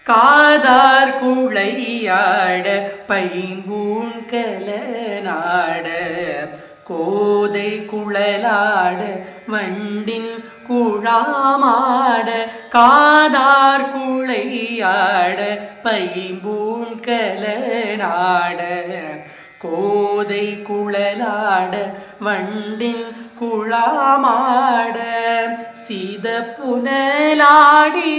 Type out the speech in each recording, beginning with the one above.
காதார் குழையாட பைம்பூன் கலனாட கோதை குழலாட வண்டின் குழாமாட காதார் குழையாட பைம்பூன் கலனாட கோதை குழலாட வண்டின் குழாமாட சீத புனலாடி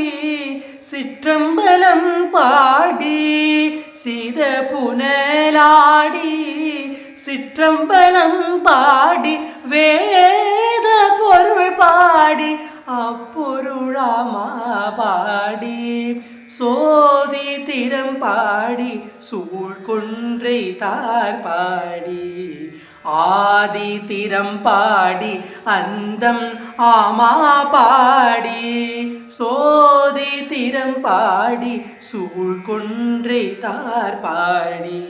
சிற்றம்பலம் பாடி சீத புனலாடி சிற்றம்பலம் பாடி வேத பொருள் பாடி அப்பொருளாமா பாடி சோதி திறம் பாடி சூழ்கொன்றை தார் பாடி ஆதி திறம் பாடி அந்தம் ஆமா பாடி சோதி திறம் பாடி சூழ்கொன்றை தார் பாடி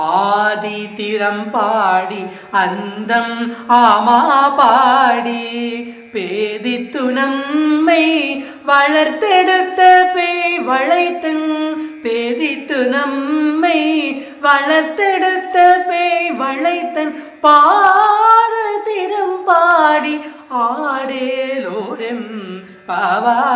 ஆதி திறம் பாடி அந்தம் ஆமா பாடி பேதித்து நம்மை வளர்த்தெடுத்த பேய் வளைத்தன் பேதித்து நம்மை வளர்த்தெடுத்த பேய் வளைத்தன் பாத திறம் பாடி ஆடேலோரெம் பாவாய்